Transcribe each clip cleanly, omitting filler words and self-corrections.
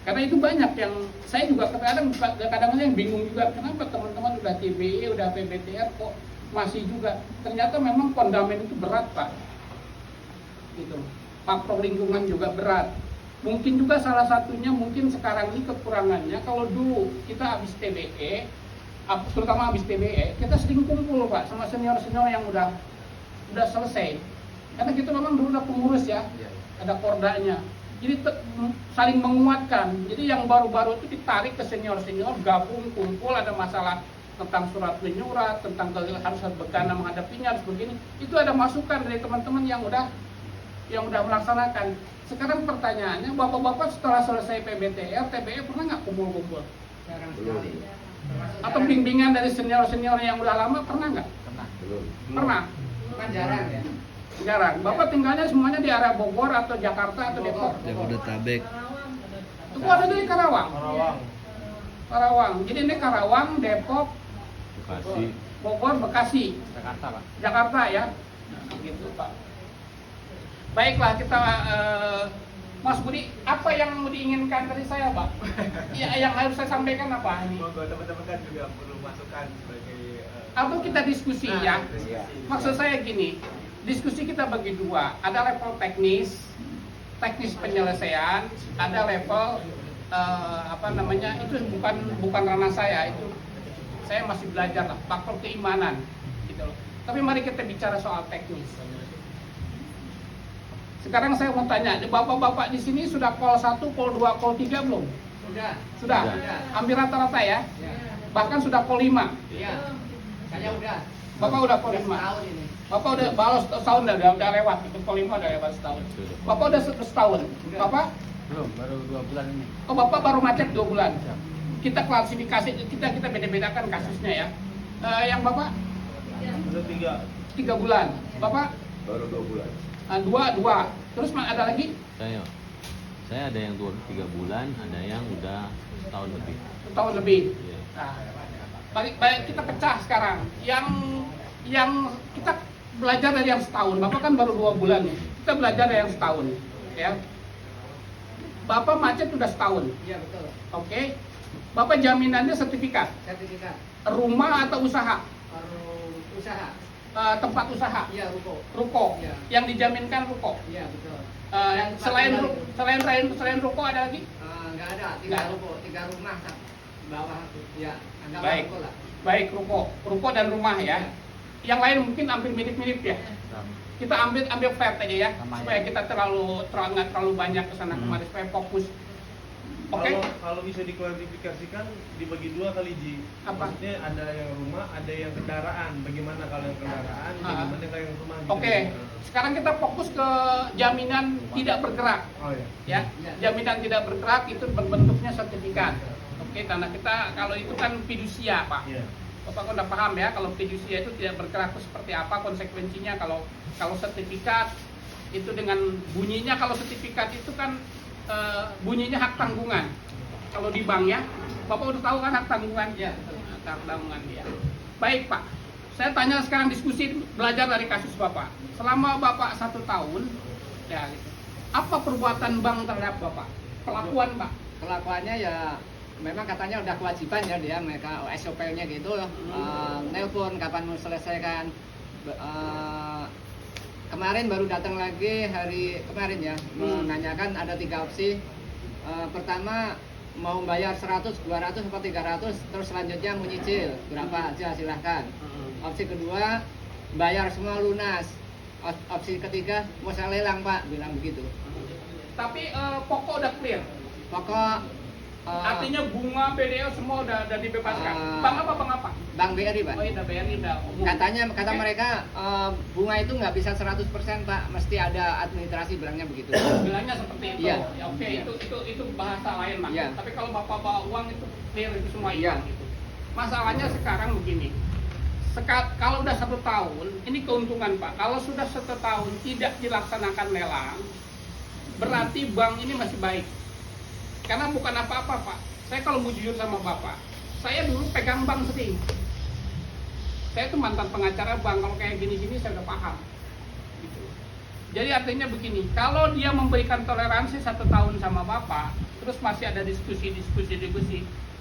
Karena itu banyak yang saya juga kadang-kadang yang bingung juga, kenapa teman-teman udah TBE, udah PBTR kok masih juga. Ternyata memang fondamen itu berat, Pak. Gitu. Faktor lingkungan juga berat. Mungkin juga salah satunya mungkin sekarang ini kekurangannya, kalau dulu kita habis TBE, terutama habis TBE, kita sering kumpul, Pak, sama senior-senior yang udah selesai. Karena kita memang dulu udah pengurus ya, ada kordanya. Jadi saling menguatkan. Jadi yang baru-baru itu ditarik ke senior-senior, gabung, kumpul, ada masalah tentang surat menyurat, tentang harus bagaimana menghadapinya, harus begini. Itu ada masukan dari teman-teman yang udah melaksanakan. Sekarang pertanyaannya, bapak-bapak setelah selesai PBTR, TBE pernah nggak kumpul-kumpul? Jarang sekali. Atau bimbingan dari senior-senior yang udah lama pernah nggak? Pernah. Pernah. Kan jarang ya. Jarang. Bapak tinggalnya semuanya di area Bogor atau Jakarta atau Depok? Jabodetabek. Itu ada di Karawang. Karawang. Jadi ini Karawang, Depok, Bekasi. Bogor, Bekasi, Jakarta, Pak. Jakarta ya. Nah, gitu, Pak. Baiklah, kita Mas Budi, apa yang mau diinginkan dari saya, Pak? Ya, yang harus saya sampaikan apa ini? Monggo teman-teman kan juga perlu masukan sebagai Atau kita diskusi ya. Maksud saya gini, diskusi kita bagi dua. Ada level teknis penyelesaian, ada level itu bukan ranah saya, itu saya masih belajar lah, faktor keimanan gitu loh. Tapi mari kita bicara soal teknis. Sekarang saya mau tanya, bapak-bapak di sini sudah call 1, call 2, call 3 belum? Sudah. Sudah. Hampir rata-rata ya. Ya. Bahkan sudah call 5. Iya. Saya udah. Bapak udah call 5. Setahun ini. Bapak udah balas setahun udah lewat, itu call 5 udah lewat setahun. Bapak udah setahun. Bapak? Belum, baru 2 bulan ini. Oh, Bapak baru macet 2 bulan. Kita klasifikasi, kita beda-bedakan kasusnya ya. Yang Bapak? Udah 3 bulan. Bapak? baru 2 bulan. 2. Terus ada lagi? Saya ada yang 3 bulan, ada yang udah setahun lebih. Setahun lebih. Iya. Nah, baik kita pecah sekarang. Yang kita belajar dari yang setahun. Bapak kan baru 2 bulan ya. Kita belajar dari yang setahun, ya. Bapak macet udah setahun. Iya betul. Oke. Bapak jaminannya sertifikat. Sertifikat. Rumah atau usaha? Usaha. Tempat usaha. Iya ruko. Ruko. Iya. Yang dijaminkan ruko. Iya betul. Selain ruko ada lagi? Nggak ada. Nggak. 3 ruko, 3 rumah kan. Bawah. Ya. Anggap Baik. ruko lah. Baik, ruko dan rumah ya. Yang lain mungkin hampir mirip-mirip ya. Kita ambil fair aja ya, Sama supaya ya. kita nggak terlalu banyak kesana kemari, supaya fokus. Oke? Kalau bisa diklarifikasikan dibagi 2 kali Ji. Apa? Maksudnya ada yang rumah, ada yang kendaraan. Bagaimana kalau yang kendaraan? Bagaimana kalau yang rumah? Oke. Sekarang kita fokus ke jaminan tidak bergerak. Oh ya. Ya, jaminan tidak bergerak itu berbentuknya sertifikat. Oke, karena kita kalau itu kan fidusia, Pak. Iya. Bapak kan udah paham ya, kalau fidusia itu tidak bergerak itu seperti apa konsekuensinya. Kalau sertifikat itu dengan bunyinya, kalau sertifikat itu kan bunyinya hak tanggungan. Kalau di bank ya, Bapak udah tahu kan hak tanggungan? Ya, hak tanggungan dia. Baik Pak, saya tanya sekarang diskusi belajar dari kasus Bapak. Selama Bapak 1 tahun, ya, gitu. Apa perbuatan bank terhadap Bapak? Pelakuan Pak? Kelakuannya ya memang katanya udah kewajiban ya dia mereka SOP-nya gitu. Nelpon kapan mau selesaikan. Kemarin baru datang lagi hari kemarin ya, menanyakan ada 3 opsi. Pertama mau bayar 100, 200, atau 300, terus selanjutnya mau nyicil berapa aja silahkan. Opsi kedua bayar semua lunas. Opsi ketiga mau saya lelang Pak, bilang begitu. Tapi pokok udah clear. Pokok Artinya bunga BDO semua udah dibebaskan. Bank apa? Bank BRI Pak. Oh iya, BRI udah umum. Kata Oke. mereka bunga itu nggak bisa 100% Pak, mesti ada administrasi bilangnya begitu. Bilangnya seperti itu. Iya. Ya, oke, Iya. itu bahasa lain Mas. Iya. Tapi kalau Bapak bawa uang itu clear itu semua Iya. hilang gitu. Masalahnya sekarang begini. Kalau udah 1 tahun, ini keuntungan Pak. Kalau sudah 1 tahun tidak dilaksanakan lelang, berarti bank ini masih baik. Karena bukan apa-apa Pak. Saya kalau mau jujur sama Bapak, saya dulu pegang bank sering. Saya tuh mantan pengacara bank, kalau kayak gini-gini saya udah paham. Gitu. Jadi artinya begini, kalau dia memberikan toleransi 1 tahun sama Bapak, terus masih ada diskusi.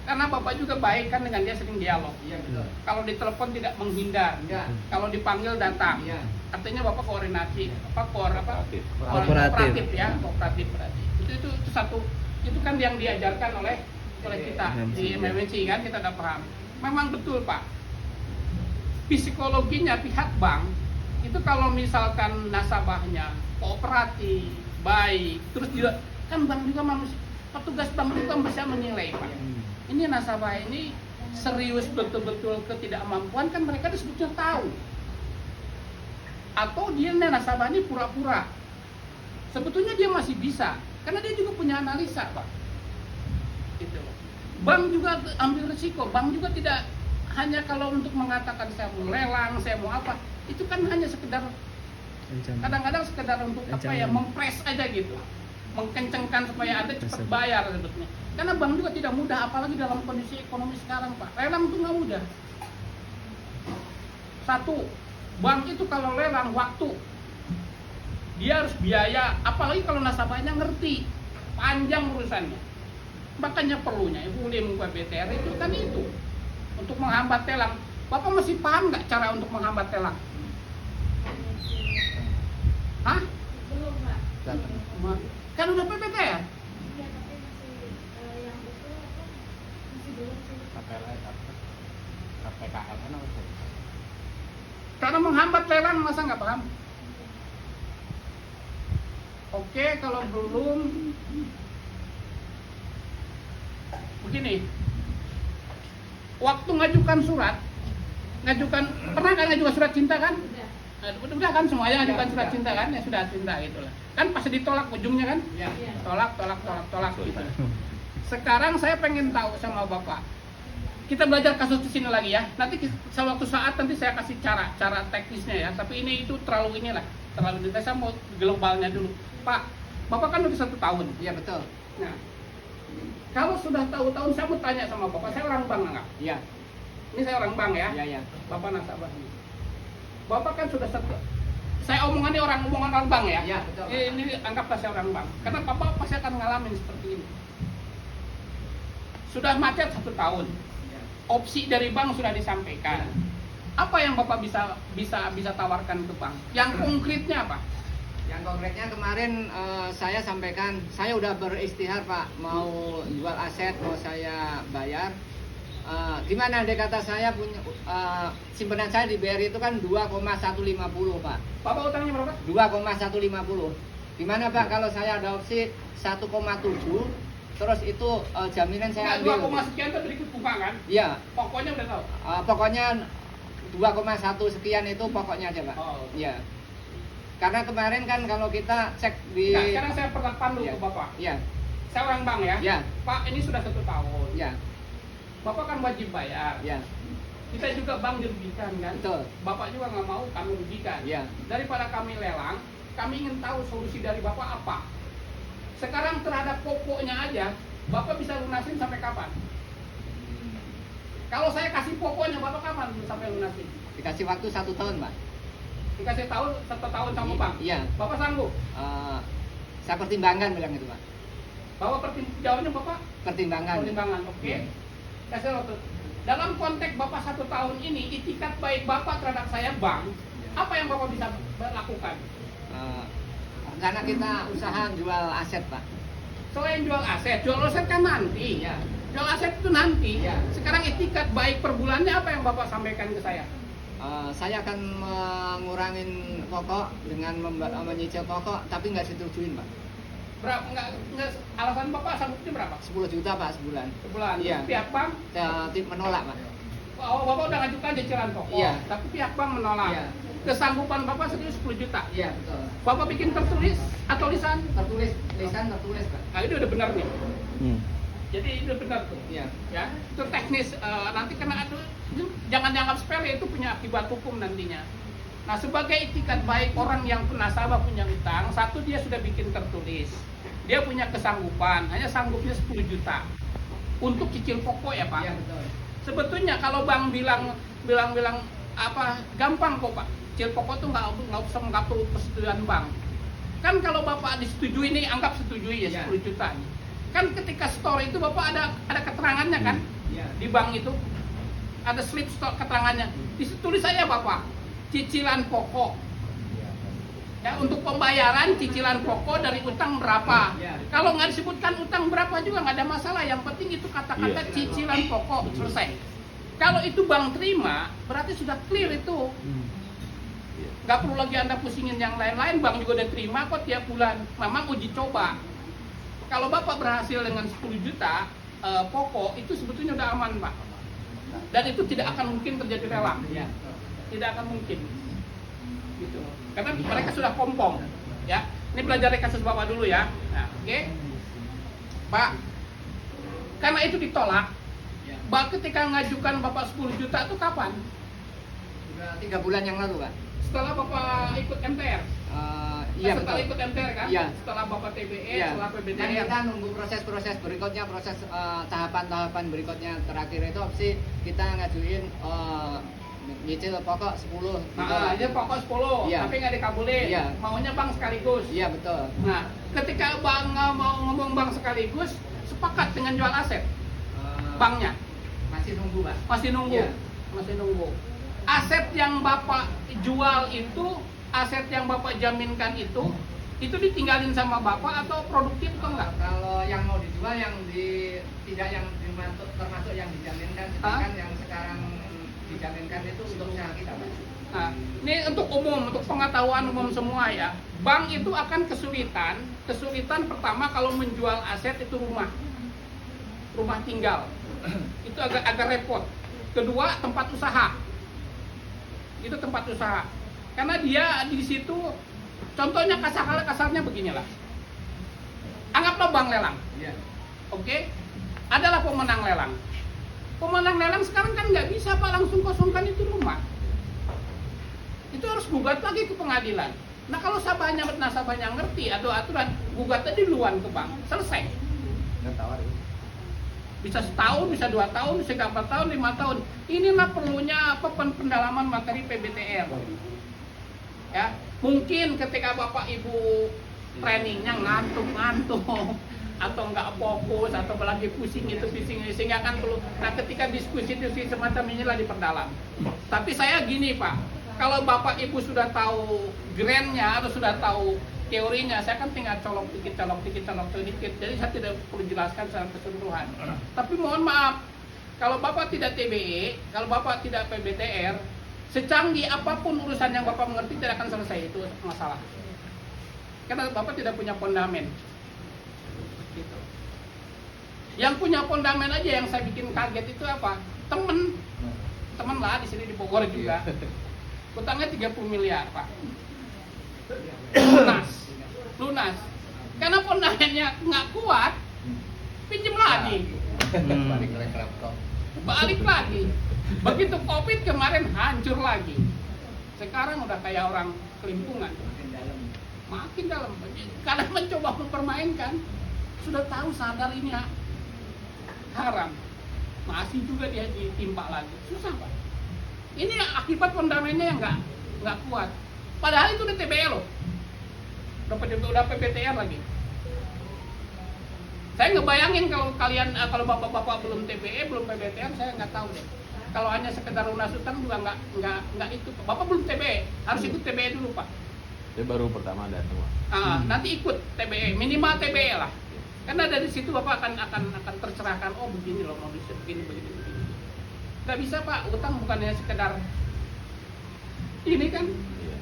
Karena Bapak juga baik kan dengan dia, sering dialog. Iya betul. Kalau ditelepon tidak menghindar, Enggak. kalau dipanggil datang. Iya. Artinya Bapak koordinasi, Kooperatif. kooperatif ya, kooperatif berarti. Itu satu, itu kan yang diajarkan oleh kita di MMC kan, kita udah paham. Memang betul Pak. Psikologinya pihak bank itu kalau misalkan nasabahnya kooperatif, baik, terus juga kan bank juga manusia, petugas bank juga bisa menilai Pak. Ini nasabah ini serius betul-betul ketidakmampuan, kan mereka sebetulnya tahu. Atau dia nasabah ini pura-pura. Sebetulnya dia masih bisa, karena dia juga punya analisa Pak. Gitu. Bank juga ambil risiko, bank juga tidak hanya kalau untuk mengatakan saya mau lelang, saya mau apa, itu kan hanya sekedar kadang-kadang sekedar untuk apa ya, mempres aja gitu, mengkencengkan supaya Anda cepat bayar sebetulnya. Karena bank juga tidak mudah, apalagi dalam kondisi ekonomi sekarang Pak. Lelang itu nggak mudah. Satu, bank itu kalau lelang waktu, dia harus biaya, apalagi kalau nasabahnya ngerti, panjang urusannya. Makanya perlunya Ibu Lim BTR itu kan itu untuk menghambat lelang. Bapak masih paham nggak cara untuk menghambat lelang? Hah? Belum, Pak. Kan udah PPT ya? Iya, tapi masih yang itu apa? Masih belum sih. Karena menghambat lelang masa nggak paham? Oke, kalau belum begini. Waktu ngajukan surat, pernah nggak ngajukan surat cinta kan? Udah. Udah kan semuanya ngajukan surat cinta kan? Ya sudah cinta gitulah. Kan pasti ditolak ujungnya kan? Iya. Iya. Tolak gitu. Sekarang saya pengen tahu sama Bapak. Kita belajar kasus di sini lagi ya. Nanti sewaktu saat nanti saya kasih cara teknisnya ya. Tapi ini itu terlalu detail. Saya mau globalnya dulu. Pak, Bapak kan udah 1 tahun. Iya betul. Nah, kalau sudah tahu-tahu saya mau tanya sama Bapak. Saya orang bank nggak? Iya. Ini saya orang bank ya. Iya. Bapak nasabah. Bapak kan sudah saya omongan orang bank ya. Iya betul. Ini anggaplah saya orang bank. Karena Bapak pasti akan ngalamin seperti ini. Sudah macet 1 tahun. Iya. Opsi dari bank sudah disampaikan. Apa yang Bapak bisa tawarkan ke bank? Yang konkretnya apa? Yang konkretnya kemarin saya sampaikan, saya udah beristihar Pak, mau jual aset, mau saya bayar. Gimana andai kata saya punya simpanan saya di BRI itu kan 2,150 Pak. Bapak utangnya berapa? 2,150. Gimana Pak kalau saya ada opsi 1,7, terus itu jaminan saya Enggak, ambil. 2, sekian itu berikut bunga kan? Iya, Pokoknya udah tahu. pokoknya 2,1 sekian itu pokoknya aja Pak. Oh. Iya. Karena kemarin kan kalau kita cek di Nah, sekarang saya pernah pandu Iya. ke Bapak. Iya, Saya orang bank ya. iya, Pak, ini sudah 1 tahun. iya, Bapak kan wajib bayar. iya, Kita juga bank dirugikan kan? betul. Bapak juga nggak mau kami rugikan. Iya. Daripada kami lelang, kami ingin tahu solusi dari Bapak apa. Sekarang terhadap pokoknya aja, Bapak bisa lunasin sampai kapan? Kalau saya kasih pokoknya, Bapak kapan sampai lunasin? Dikasih waktu 1 tahun Pak. Dikasih tahun, 1 tahun sama bank. Iya. Bapak sanggup? Saya pertimbangkan bilang itu Pak. Jawabnya Bapak Pertimbangan. pertimbangan, oke? Iya. Kasih waktu. Dalam konteks Bapak 1 tahun ini, itikat baik Bapak terhadap saya bank, apa yang Bapak bisa lakukan? Karena kita usaha jual aset Pak. Selain jual aset kan nanti. Iya. Jual aset itu nanti. Iya. Sekarang etikat baik per bulannya apa yang Bapak sampaikan ke saya? Saya akan mengurangin pokok dengan menyicil pokok, tapi nggak setujuin Pak. Berapa? Enggak, alasan Bapak sanggupnya berapa? 10 juta Pak sebulan. Sebulan. Iya. Pihak bank, Menolak Pak. Bapak udah ngajukan cicilan pokok. Iya. Tapi pihak bank menolak. Iya. Kesanggupan Bapak serius 10 juta. Iya betul. Bapak bikin tertulis atau lisan? Tertulis, lisan tertulis Pak. Nah, itu udah benar nih. Jadi itu benar tuh. Iya. Ya, itu teknis nanti kena jangan dianggap sepele, itu punya akibat hukum nantinya. Nah, sebagai itikat baik orang yang nasabah punya utang, satu dia sudah bikin tertulis. Dia punya kesanggupan, hanya sanggupnya 10 juta untuk cicil pokok ya, Pak. Iya betul. Sebetulnya kalau bank bilang apa gampang kok, Pak. Cicil pokok tuh nggak perlu persetujuan bank. Kan kalau Bapak disetujui nih, anggap setujui ya Iya. 10 juta. Kan ketika store itu Bapak ada keterangannya kan? Iya. Di bank itu ada slip store keterangannya. Di situ tulis saya Bapak, cicilan pokok. Ya, untuk pembayaran cicilan pokok dari utang berapa. Iya. Kalau nggak disebutkan utang berapa juga nggak ada masalah. Yang penting itu kata-kata Iya. cicilan pokok, selesai. Kalau itu bank terima, berarti sudah clear itu. Iya. Nggak perlu lagi Anda pusingin yang lain-lain, bank juga udah terima kok tiap bulan. Memang uji coba. Kalau Bapak berhasil dengan 10 juta pokok, itu sebetulnya udah aman Pak. Dan itu tidak akan mungkin terjadi lelang. Iya. Tidak akan mungkin. Gitu. Karena mereka sudah kompong. Ya. Ini belajar dari kasus Bapak dulu ya. Nah, oke. Pak, karena itu ditolak, Iya. Pak ketika ngajukan Bapak 10 juta itu kapan? Sudah 3 bulan yang lalu, Pak. Setelah Bapak ikut MTR? Iya, Setelah betul. ikut MTR kan? Iya. Setelah Bapak TBE, Iya. setelah Dan PBTR. kita nunggu proses-proses berikutnya, proses tahapan-tahapan berikutnya. Terakhir itu opsi kita ngajuin nyicil pokok 10 gitu. Nah, aja pokok 10, Iya. tapi nggak dikabulin. Iya. Maunya bank sekaligus. Iya, betul. Nah, ketika bank nggak mau ngomong bank sekaligus, sepakat dengan jual aset banknya. Masih nunggu, Pak. Masih nunggu. Iya. Masih nunggu. Aset yang Bapak jual itu, aset yang Bapak jaminkan itu ditinggalin sama Bapak atau produktif atau enggak? Kalau yang mau dijual tidak yang termasuk yang dijaminkan, sedangkan yang sekarang dijaminkan itu untuk usaha kita, Pak. Nah, ini untuk umum, untuk pengetahuan umum semua ya. Bank itu akan kesulitan pertama kalau menjual aset itu rumah tinggal. Itu agak repot. Kedua, tempat usaha. Itu tempat usaha. Karena dia di situ, contohnya kasarnya beginilah. Anggaplah bank lelang. Iya. Oke, adalah pemenang lelang. Pemenang lelang sekarang kan nggak bisa Pak langsung kosongkan itu rumah. Itu harus gugat lagi ke pengadilan. Nah kalau nasabahnya ngerti atau aturan, gugatnya duluan ke bank, selesai. Bisa setahun, bisa 2 tahun, bisa 4 tahun, 5 tahun. Inilah perlunya pendalaman materi PBTR. Ya, mungkin ketika Bapak Ibu trainingnya ngantuk atau nggak fokus atau lagi pusing itu sehingga kan perlu. Nah ketika diskusi semacam inilah diperdalam. Tapi saya gini Pak, kalau Bapak Ibu sudah tahu grandnya atau sudah tahu teorinya, saya kan tinggal colok dikit. Jadi saya tidak perlu jelaskan secara keseluruhan. Tapi mohon maaf, kalau Bapak tidak TBE, kalau Bapak tidak PBTR, secanggih apapun urusan yang Bapak mengerti tidak akan selesai itu masalah. Karena Bapak tidak punya fondamen. Gitu. Yang punya fondamen aja yang saya bikin kaget itu apa? Temen lah di sini di Bogor juga. Utangnya 30 miliar Pak. Lunas. Karena fondamennya nggak kuat, pinjem lagi. Balik lagi. Begitu Covid kemarin hancur lagi. Sekarang udah kayak orang kelimpungan. Makin dalam. Karena mencoba mempermainkan, sudah tahu sadar ini haram, masih juga dia ditimpa lagi. Susah Pak. Ini akibat fondamennya yang nggak kuat. Padahal itu udah TBE loh. Udah PBTR lagi. Saya ngebayangin kalau bapak-bapak belum TBE, belum PBTR, saya nggak tahu deh. Kalau hanya sekedar lunas utang juga nggak itu. Bapak belum TBE, harus ikut TBE dulu Pak. Saya baru pertama datang, Pak. Nanti ikut TBE, minimal TBE lah. Karena dari situ Bapak akan tercerahkan, oh begini loh modusnya, begini. Nggak bisa Pak, utang bukannya sekedar ini kan. Iya.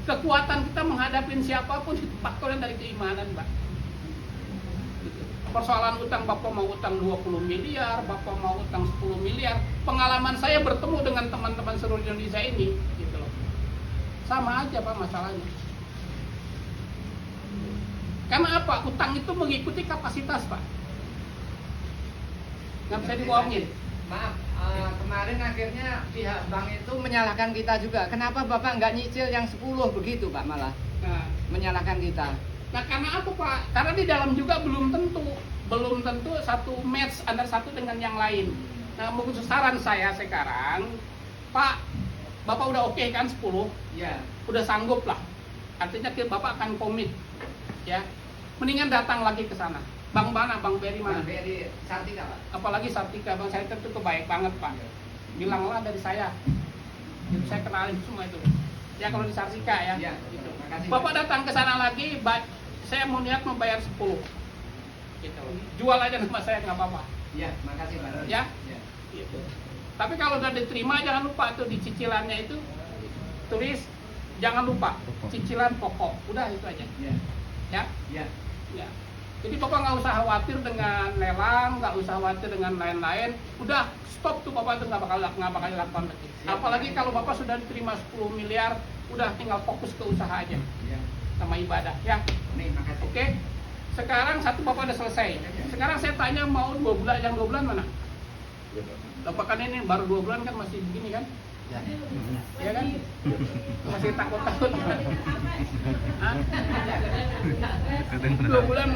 Kekuatan kita menghadapi siapapun itu faktornya dari keimanan, Pak. Persoalan utang, Bapak mau utang 20 miliar, Bapak mau utang 10 miliar. Pengalaman saya bertemu dengan teman-teman seluruh Indonesia ini, gitu loh. Sama aja Pak masalahnya. Karena apa? Utang itu mengikuti kapasitas Pak. Nggak bisa dibohongin. Maaf, kemarin akhirnya pihak bank itu menyalahkan kita juga. Kenapa Bapak nggak nyicil yang 10 begitu Pak malah? Nah, Menyalahkan kita. Nah karena apa Pak? Karena di dalam juga belum tentu satu match antara satu dengan yang lain. Nah mungkin saran saya sekarang, Pak, Bapak udah oke kan 10? Ya. Udah sanggup lah. Artinya Bapak akan komit, ya. Mendingan datang lagi ke sana. Bang mana? Bang Beri mana? Dari Sartika Pak. Apalagi Sartika, Bang saya itu baik banget Pak. Bilanglah dari saya. Jadi saya kenalin semua itu. Ya kalau di Sartika ya. Iya, Gitu. makasih. Bapak datang ke sana lagi, saya mau niat membayar 10. Gitu. Jual aja nama saya nggak apa-apa. Iya, makasih Pak. Ya? Iya. Gitu. Tapi kalau udah diterima jangan lupa tuh di cicilannya itu tulis jangan lupa cicilan pokok. Udah itu aja. Iya. Ya. Iya. Ya. Jadi Bapak nggak usah khawatir dengan lelang, nggak usah khawatir dengan lain-lain. Udah stop tuh Bapak tuh nggak bakal dilakukan lagi. Apalagi kalau Bapak sudah diterima 10 miliar, udah tinggal fokus ke usaha aja Iya. sama ibadah ya. Nih, makasih. Oke. Sekarang satu Bapak udah selesai. Sekarang saya tanya mau 2 bulan, yang 2 bulan mana? Bapak kan ini baru 2 bulan kan masih begini kan? Ya kan? Masih takut-takut. Hah? 2 bulan.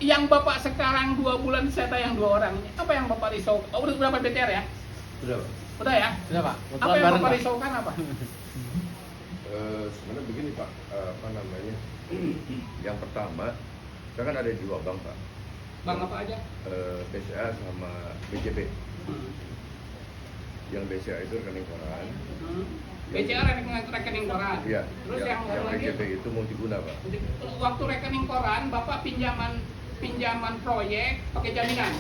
Yang Bapak sekarang 2 bulan saya tanya yang 2 orang. Apa yang Bapak risau? Oh, udah berapa BTR ya? Sudah, Pak. Udah ya? Sudah Pak. Apa yang Bapak risaukan apa? Sebenarnya begini Pak, apa namanya? Yang pertama, kita kan ada 2 bank Pak, Bang apa aja? BCA sama BJB. Yang BCA itu rekening koran, BCA rekening koran. iya. Terus yang yang lagi? BJB itu multiguna Pak. Waktu rekening koran, Bapak pinjaman proyek pakai jaminan.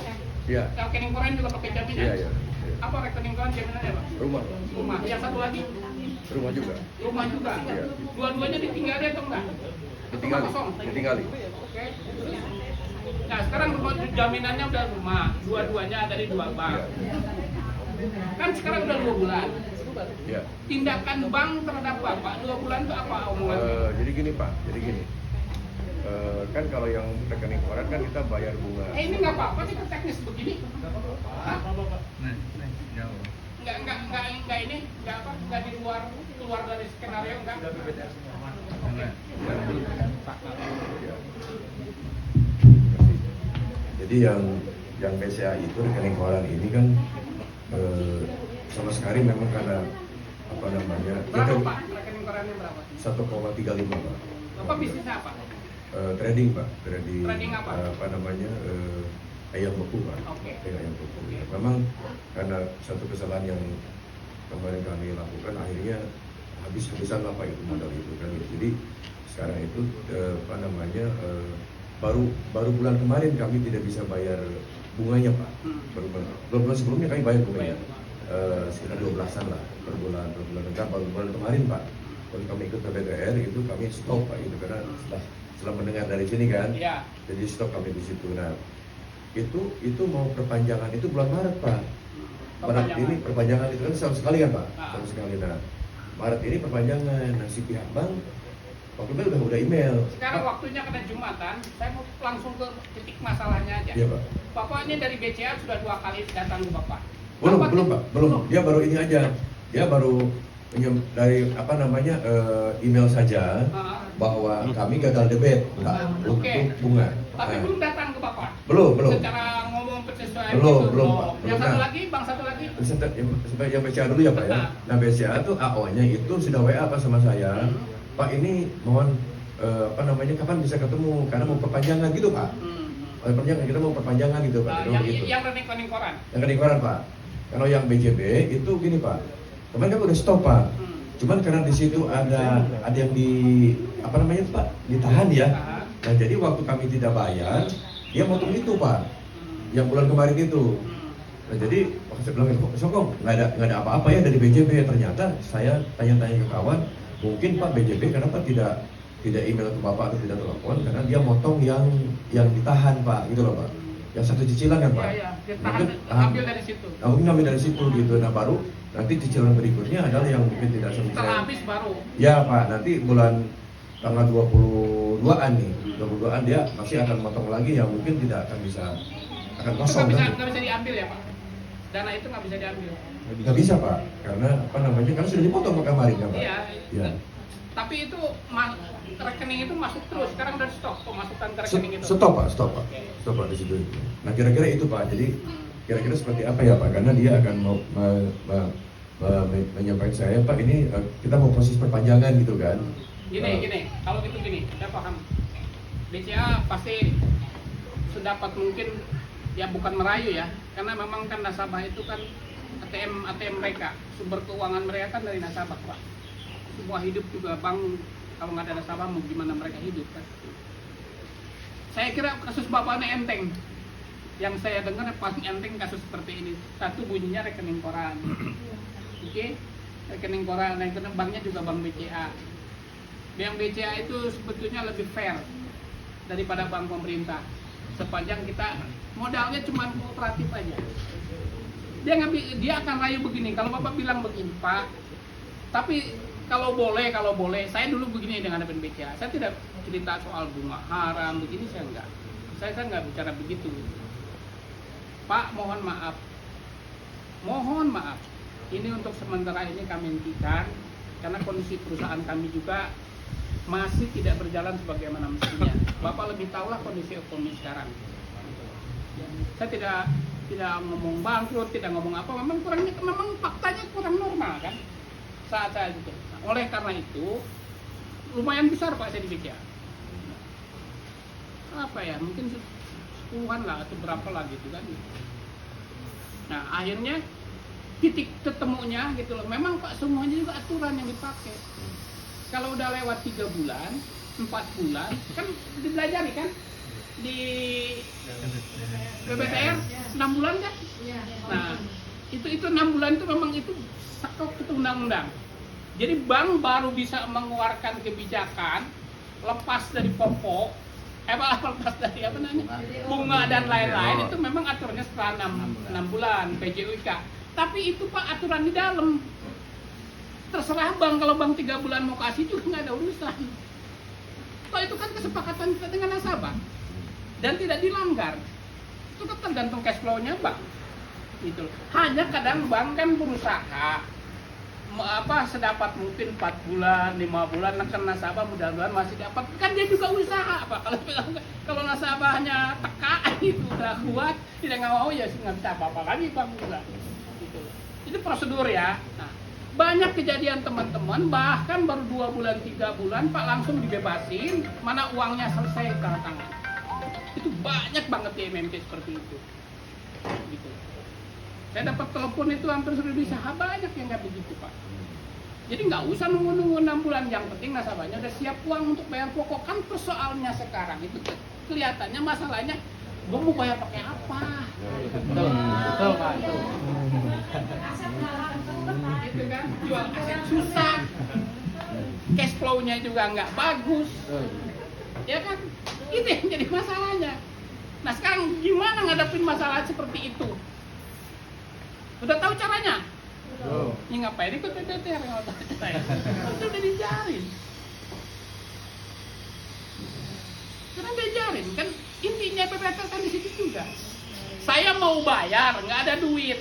Iya, Rekening koran juga pakai jaminan. iya, iya. Iya. Apa rekening koran jaminannya, Pak? Rumah Pak, Rumah. Yang satu lagi? rumah juga. Rumah juga. Iya. Dua-duanya ditinggali atau enggak? Ditinggali, Rumah kosong. ditinggali. Oke. Nah, sekarang rumah jaminannya udah rumah. Dua-duanya dari 2 bank. Iya, Kan sekarang udah 2 bulan. iya. Tindakan bank terhadap Bapak 2 bulan itu apa omongannya? Jadi gini Pak, jadi gini. Kan kalau yang rekening koran kan kita bayar bunga. Ini nggak apa-apa sih teknis begini. Hah? Nggak ini, nggak apa, nggak di keluar dari skenario nggak. Oke. Ya. Jadi yang BCA itu rekening koran ini kan sama sekali memang karena apa namanya Berapa Pak? Rekening korannya berapa? 1,35 Pak. Bapak bisnisnya apa? Trading Pak, trading, Trading apa? apa namanya ayam beku Pak. Oke. Ayam beku. Ya, memang karena satu kesalahan yang kemarin kami lakukan akhirnya habis-habisan lah Pak itu modal itu kan. Jadi sekarang itu apa namanya baru bulan kemarin kami tidak bisa bayar bunganya Pak. Baru bulan sebelumnya kami bayar bunganya sekitar 12-an lah per bulan enggak baru bulan kemarin Pak. Kalau kami ikut PPTR itu kami stop Pak itu karena setelah mendengar dari sini kan. Iya. Jadi stop kami di situ. Nah itu mau perpanjangan itu bulan Maret Pak. Maret ini perpanjangan itu kan setahun sekali kan Pak. Setahun sekali. Nah Maret ini perpanjangan. Nah si pihak bank waktu itu udah email. Sekarang waktunya kena Jumatan, saya mau langsung ke titik masalahnya aja. Iya Pak. Bapak ini dari BCA sudah 2 kali datang ke Bapak. Belum Bapak- Pak, belum. Dia baru ini aja. Dia baru dari apa namanya email saja bahwa kami gagal debit Pak untuk bunga. Tapi Nah, belum datang ke Bapak. belum. Secara ngomong penyesuaian Belum, gitu. belum, Oh, Pak. Yang Belum. satu Nah. lagi, bang satu lagi. Sebagai yang BCA dulu ya Pak ya. Nah BCA tuh AO-nya itu sudah WA Pak sama saya. Pak ini mohon apa namanya kapan bisa ketemu karena mau perpanjangan gitu Pak. Perpanjangan kita mau perpanjangan gitu Pak. Yang gitu. rekening koran. Yang rekening koran Pak. Kalau yang BJB itu gini Pak. Kemarin kan udah stop Pak. Cuman karena di situ ada yang di apa namanya Pak ditahan ya. Nah jadi waktu kami tidak bayar dia motong itu Pak. Yang bulan kemarin itu. Nah jadi waktu saya bilang Sokong nggak ada apa-apa ya dari BJB. Ternyata saya tanya-tanya ke kawan mungkin Pak BJB kenapa tidak email ke Bapak atau tidak telepon karena dia motong yang ditahan Pak gitu loh Pak. Yang satu cicilan kan Pak. Iya, ditahan, Mungkin, ambil dari situ. Nah, mungkin ambil dari situ gitu. Nah baru nanti cicilan berikutnya adalah yang mungkin tidak Setelah selesai. habis baru. Ya Pak, nanti bulan tanggal 22-an nih, 22-an dia masih akan motong lagi yang mungkin tidak akan Itu kosong kan? nggak bisa diambil ya Pak. Dana itu nggak bisa diambil. Nggak bisa Pak, karena apa namanya? Karena sudah dipotong Pak kemarin kan Pak. Iya. Ya. Tapi itu rekening itu masuk terus. Sekarang udah stop pemasukan ke rekening itu. Stop Pak di situ. Nah kira-kira itu Pak. Jadi kira-kira seperti apa ya Pak? Karena dia akan mau menyampaikan saya Pak ini kita mau proses perpanjangan gitu kan? Gini, kalau gitu gini, saya paham. BCA pasti sedapat mungkin, ya bukan merayu ya, karena memang kan nasabah itu kan ATM mereka, sumber keuangan mereka kan dari nasabah Pak. Semua hidup juga bank, kalau nggak ada nasabah mau gimana mereka hidup kan. Saya kira kasus bapaknya enteng. Yang saya dengar paling enteng kasus seperti ini. Satu bunyinya rekening koran. Oke, rekening koran, dan banknya juga bank BCA. Bank BCA itu sebetulnya lebih fair daripada bank pemerintah. Sepanjang kita modalnya cuma kooperatif aja. Dia akan rayu begini. Kalau Bapak bilang begini, Pak, tapi kalau boleh, saya dulu begini dengan bank BCA. Saya tidak cerita soal bunga haram begini, saya enggak. Saya nggak bicara begitu. Pak, mohon maaf. Ini untuk sementara ini kami hentikan karena kondisi perusahaan kami juga masih tidak berjalan sebagaimana mestinya. Bapak lebih tahulah kondisi ekonomi sekarang. Saya tidak ngomong bangkrut, tidak ngomong apa. Memang faktanya kurang normal kan saat itu. Oleh karena itu lumayan besar Pak saya di BCA. Apa ya? Mungkin 10-an lah atau berapa lah gitu kan. Nah akhirnya titik ketemunya gitu loh. Memang Pak semuanya juga aturan yang dipakai. Kalau udah lewat 3 bulan, 4 bulan, kan dipelajari kan di PBTR 6 bulan kan? Nah itu 6 bulan itu memang itu sakok itu undang-undang. Jadi bank baru bisa mengeluarkan kebijakan lepas dari pokok. Lepas dari apa namanya bunga dan lain-lain itu memang aturannya setelah 6 bulan PJUK. Tapi itu Pak aturan di dalam. Terserah bank, kalau bank 3 bulan mau kasih juga nggak ada urusan. Kalau itu kan kesepakatan kita dengan nasabah dan tidak dilanggar. Itu kan tergantung cash flow-nya bank. Gitu. Hanya kadang bank kan berusaha sedapat mungkin 4 bulan, 5 bulan kan nasabah mudah-mudahan masih dapat, kan dia juga usaha Pak. Kalau nasabahnya teka itu udah kuat, tidak mau ya nggak bisa apa-apa lagi Bang Gula. Gitu. Itu prosedur ya. Nah, banyak kejadian teman-teman bahkan baru 2 bulan 3 bulan Pak langsung dibebasin, mana uangnya selesai tanda tangan. Itu banyak banget di MMT seperti itu. Gitu. Saya dapat telepon itu hampir seluruh Indonesia, banyak yang nggak begitu Pak. Jadi nggak usah nunggu 6 bulan, yang penting nasabahnya udah siap uang untuk bayar pokok. Kan persoalannya sekarang itu kelihatannya masalahnya, gue mau bayar pakai apa? Betul Pak. Gitu kan, jual aset susah, cash flow-nya juga nggak bagus, ya kan? Itu yang jadi masalahnya. Nah sekarang gimana ngadepin masalah seperti itu? Udah tahu caranya? Ini ngapain ikut PBTR yang itu udah diajarin. Karena diajarin kan intinya PBTR kan di situ juga. Saya mau bayar, nggak ada duit.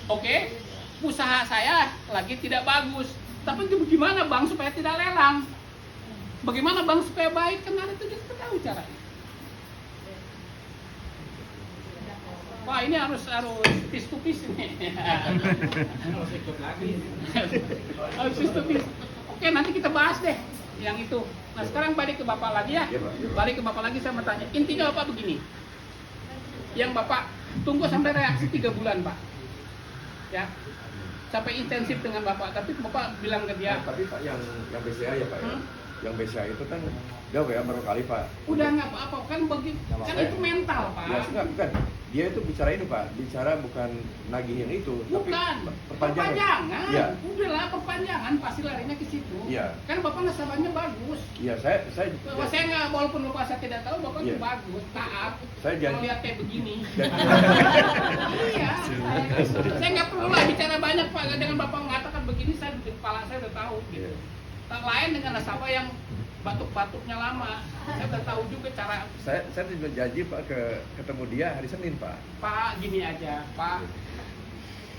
Oke? Usaha saya lagi tidak bagus. Tapi gimana bang supaya tidak lelang? Bagaimana bang supaya baik? Kan ada itu kita tahu caranya. Wah ini harus piece to piece ini. Harus ikut lagi. Harus piece to piece. Oke nanti kita bahas deh yang itu. Nah sekarang balik ke Bapak lagi ya. Balik ke Bapak lagi saya mau tanya. Intinya Bapak begini. Yang Bapak tunggu sampai reaksi 3 bulan Pak. Ya. Sampai intensif dengan Bapak. Tapi Bapak bilang ke dia. Tapi Pak yang BCA ya Pak ya. Yang BCA itu kan dia ya baru kali Pak. Udah nggak apa-apa kan kan itu mental Pak. Ya enggak bukan. Dia itu bicara ini Pak, bicara bukan nagihin itu, Bukan. tapi perpanjangan. Ya. Udahlah perpanjangan pasti larinya ke situ. Iya. Kan Bapak nasabahnya bagus. Iya, saya Saya nggak, walaupun Bapak saya tidak tahu, Bapak itu Iya. bagus, taat. Saya Kalau janji- lihat kayak begini. Dan- Iya. Saya nggak perlu lah bicara banyak Pak. Dengan Bapak mengatakan begini, saya di kepala saya udah tahu. Gitu. Iya. Tak lain dengan nasabah yang batuk-batuknya lama. Saya udah tahu juga cara. Saya juga janji Pak ketemu dia hari Senin Pak. Pak, gini aja, Pak.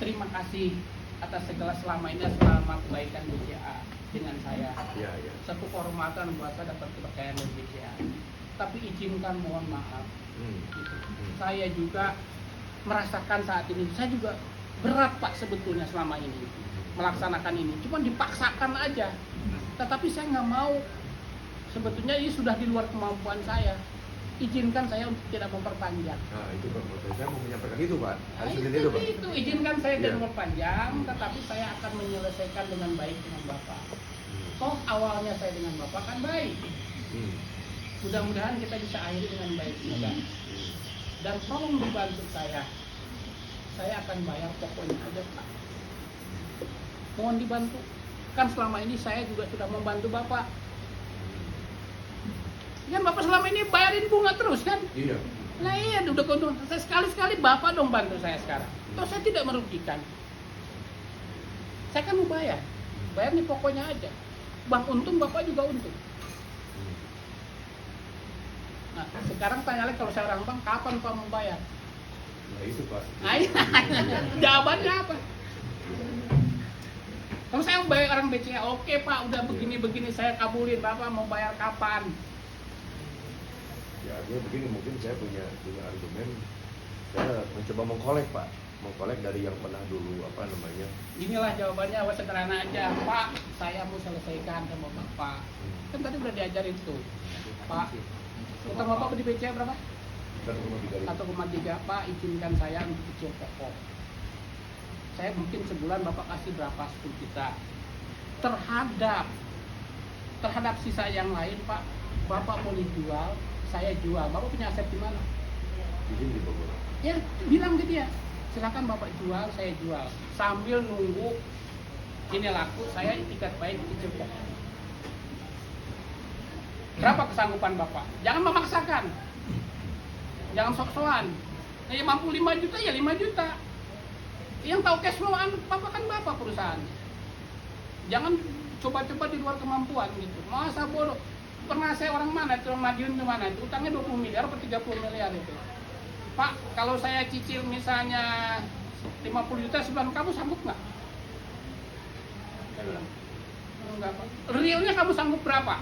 Terima kasih atas segala selama ini, selama kebaikan BCA dengan saya. Iya, iya. Satu kehormatan buat saya dapat kepercayaan dari BCA. Tapi izinkan mohon maaf. Gitu. Saya juga merasakan saat ini, saya juga berat Pak sebetulnya selama ini melaksanakan ini. Cuma dipaksakan aja. Tetapi saya nggak mau. Sebetulnya ini sudah di luar kemampuan saya. izinkan saya untuk tidak memperpanjang. Nah, itu Pak. Saya mau menyampaikan itu Pak. Hari Senin itu Pak. Itu izinkan saya tidak Iya. memperpanjang, tetapi saya akan menyelesaikan dengan baik dengan Bapak. Toh awalnya saya dengan Bapak kan baik. Mudah-mudahan kita bisa akhiri dengan baik juga. Dan tolong dibantu saya. Saya akan bayar pokoknya aja Pak. Mohon dibantu. Kan selama ini saya juga sudah membantu Bapak. Kan Bapak selama ini bayarin bunga terus kan? Iya. Nah iya, udah keuntungan. Saya sekali-sekali Bapak dong bantu saya sekarang. Toh saya tidak merugikan. Saya kan mau bayar. Bayarnya pokoknya aja. Bang untung, Bapak juga untung. Nah, sekarang tanya lagi kalau saya orang bang, kapan Pak mau bayar? Nah, itu Pak. Nah, iya. Jawabannya apa? Kalau saya mau bayar orang BCA, oke Pak, udah begini-begini saya kabulin. Bapak mau bayar kapan? Ya, dia begini, mungkin saya punya argumen. Saya mencoba mengkolek Pak, mengkolek dari yang pernah dulu apa namanya. Inilah jawabannya, wah sederhana aja. Pak, saya mau selesaikan sama Bapak. Kan tadi udah diajarin tuh. Pak, utang Bapak di BCA berapa? 1,3. 1,3. Pak, izinkan saya untuk cicil pokok. Saya mungkin sebulan Bapak kasih berapa? 10 juta. Terhadap sisa yang lain Pak, Bapak mau dijual, saya jual. Bapak punya aset di mana? Izin di Bogor. Ya, bilang ke dia. Silakan Bapak jual, saya jual. Sambil nunggu ini laku, saya ikat baik cicil pokok. Berapa kesanggupan Bapak? Jangan memaksakan. Jangan sok-sokan. Nah, ya mampu 5 juta ya 5 juta. Yang tahu cash flow Bapak kan Bapak perusahaan. Jangan coba-coba di luar kemampuan gitu. Masa bodoh. Pernah saya orang mana, itu Madiun itu mana, itu utangnya 20 miliar atau 30 miliar itu. Pak, kalau saya cicil misalnya 50 juta sebulan, kamu sanggup nggak? Saya bilang, enggak Pak. Realnya kamu sanggup berapa?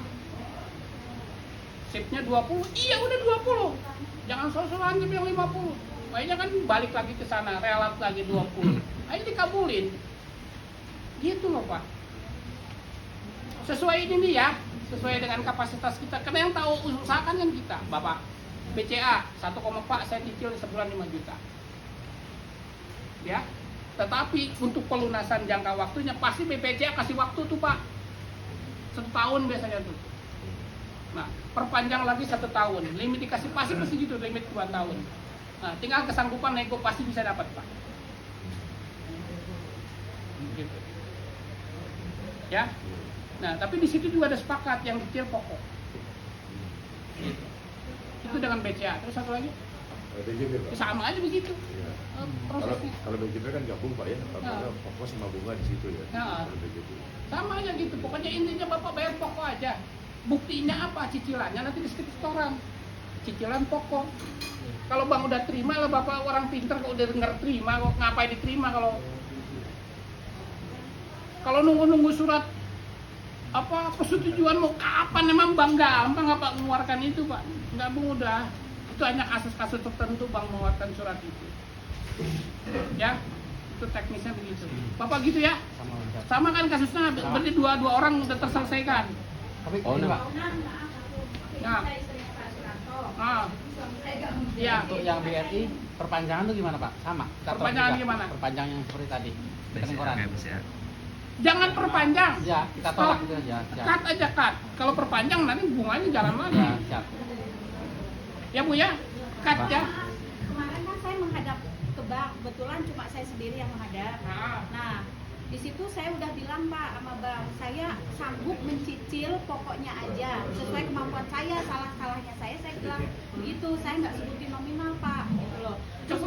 Sipnya 20, iya udah 20. Jangan sok-sokan bilang 50. Kayaknya kan balik lagi ke sana, relat lagi 20. Ayo dikabulin. Gitu loh Pak. Sesuai ini nih ya, sesuai dengan kapasitas kita. Karena yang tahu usahakan kan kita, Bapak. BCA 1, Pak, saya cicil sebulan 5 juta. Ya. Tetapi untuk pelunasan jangka waktunya pasti BPJA kasih waktu tuh Pak. 1 tahun biasanya tuh. Nah, perpanjang lagi 1 tahun. Limit dikasih pasti gitu, limit 2 tahun. Nah, tinggal kesanggupan nego pasti bisa dapat Pak. Gitu. Ya. Nah, tapi di situ juga ada sepakat yang kecil pokok. Gitu. Itu dengan BCA. Terus satu lagi? BJB Pak. Sama aja begitu. Iya. Prosesnya. Kalau BJB kan gabung Pak ya, karena pokok sama bunga di situ ya. Ya. Kalau BJB. Sama aja gitu. Pokoknya intinya Bapak bayar pokok aja. Buktinya apa? Cicilannya nanti di setoran. Cicilan pokok. Kalau Bang udah terima lah, Bapak orang pinter kok udah denger terima, kok ngapain diterima kalau nunggu surat apa persetujuan mau kapan, emang Bang gampang apa mengeluarkan itu Pak? Nggak mudah. Itu hanya kasus-kasus tertentu Bang mengeluarkan surat itu. Ya, itu teknisnya begitu. Bapak gitu ya? Sama kan kasusnya, berarti dua orang udah terselesaikan. Oh, nah. Nah. Ah. Iya. Untuk yang BRI perpanjangan tuh gimana Pak? Sama? Kita tolak Perpanjangan juga. gimana? Perpanjangan yang seperti tadi. Rekening koran. Jangan perpanjang. Ya, kita tolak itu aja. Ya. Cut aja cut. Kalau perpanjang nanti bunganya jalan lagi. Ya, siap. Ya Bu ya, cut ya. Kemarin kan saya menghadap ke bank, kebetulan cuma saya sendiri yang menghadap. Nah, di situ saya udah bilang Pak sama bank, saya sanggup mencicil pokoknya aja sesuai kemampuan saya, salah-salahnya saya bilang begitu, saya nggak sebutin nominal Pak, gitu loh. Terus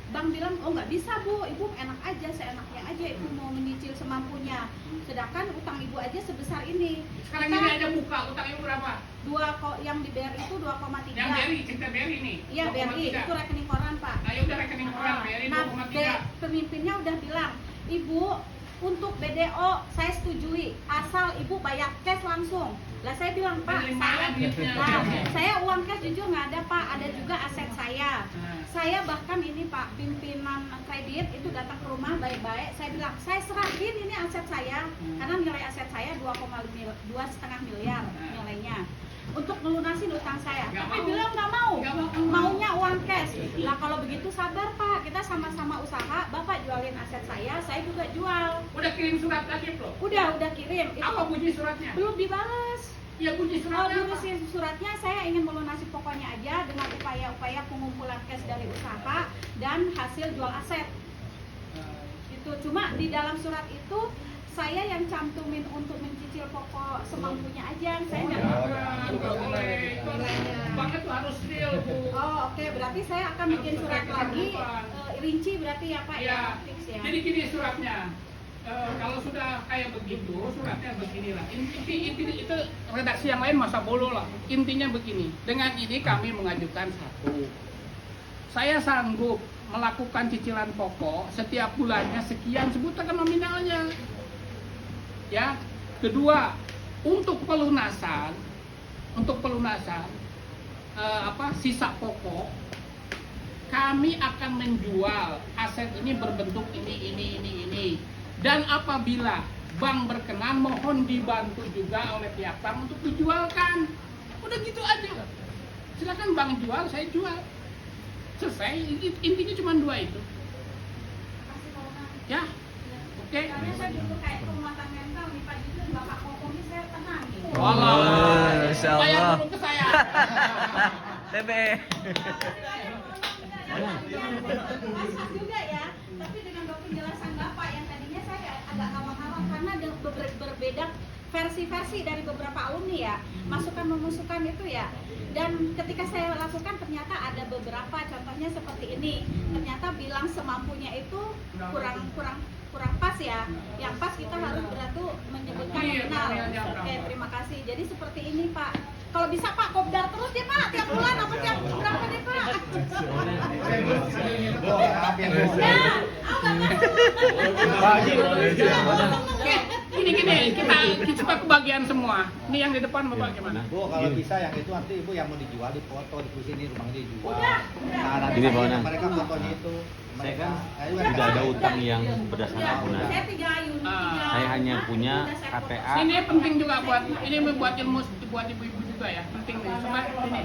Bang bilang, oh nggak bisa Bu, Ibu enak aja, seenaknya aja Ibu mau menyicil semampunya. Sedangkan utang Ibu aja sebesar ini. Sekarang ini aja buka utang Ibu berapa? Yang di BRI itu 2,3. Yang BRI, cerita BRI nih. Iya BRI, itu rekening koran Pak. Ayo udah rekening koran BRI 2,3. Pemimpinnya udah bilang, Ibu untuk BDO saya setujui, asal Ibu bayar cash langsung. Lah saya bilang Pak, saya uang cash jujur nggak ada Pak, ada juga aset saya. Saya bahkan ini Pak, pimpinan kredit itu datang ke rumah baik-baik. Saya bilang, saya serahin ini aset saya, karena nilai aset saya 2,5 miliar nilainya. untuk melunasin utang saya. Nggak Tapi mau. beliau nggak mau. Nggak mau. Maunya uang cash. Nah kalau begitu sabar Pak, kita sama-sama usaha. Bapak jualin aset saya juga jual. Udah kirim surat lagi belum? Udah kirim. Itu Apa bunyi suratnya? belum dibalas. Ya bunyi suratnya apa? Dulu suratnya saya ingin melunasi pokoknya aja dengan upaya-upaya pengumpulan cash dari usaha dan hasil jual aset. Itu cuma di dalam surat itu saya yang cantumin untuk mencicil pokok semampunya aja. Saya nggak Banget tuh harus real, Bu. Oh oke, berarti saya akan bikin surat lagi rinci berarti ya Pak Ya, fix ya. jadi gini suratnya. Kalau sudah kayak begitu, suratnya beginilah. Inti itu redaksi yang lain masa bodoh lah. Intinya begini. Dengan ini kami mengajukan satu. Saya sanggup melakukan cicilan pokok setiap bulannya sekian, sebutkan nominalnya. Ya. Kedua, untuk pelunasan sisa pokok kami akan menjual aset ini berbentuk ini. Dan apabila bank berkenan, mohon dibantu juga oleh pihak bank untuk dijualkan. Udah gitu aja. Silakan bank jual, saya jual. Selesai. Intinya cuma dua itu. Ya, oke. Karena saya dulu kayak penguatan mental nih Pak Jujur, Bapak ngomong ini saya tenang nih. Walah, Masya Allah. bayar dulu ke saya. TB. Basah juga ya, tapi dengan penjelasan Bapak yang tadinya saya agak awang-awang karena ada berbeda versi-versi dari beberapa alumni ya, masukan itu ya. Dan ketika saya lakukan ternyata ada beberapa contohnya seperti ini. Ternyata bilang semampunya itu kurang pas ya. Yang pas kita harus berarti menyebutkan nominal. Oke, terima kasih. Jadi seperti ini Pak. Kalau bisa Pak kopdar terus deh Pak, tiap bulan apa tiap berapa deh Pak? Oke, gini kita kebagian semua. Ini yang di depan Bapak gimana? Bu, kalau bisa yang itu nanti Ibu yang mau dijual di foto di sini rumahnya dijual. Udah. Nah, nanti Ini, Pak Onang. mereka fotonya itu. Saya kan Mereka- tidak ada utang yang berdasarkan lunas. Saya 3 unit. Saya hanya punya KTA. Ini penting juga buat ilmu buat ibu-ibu juga ya, penting nih. Sama ini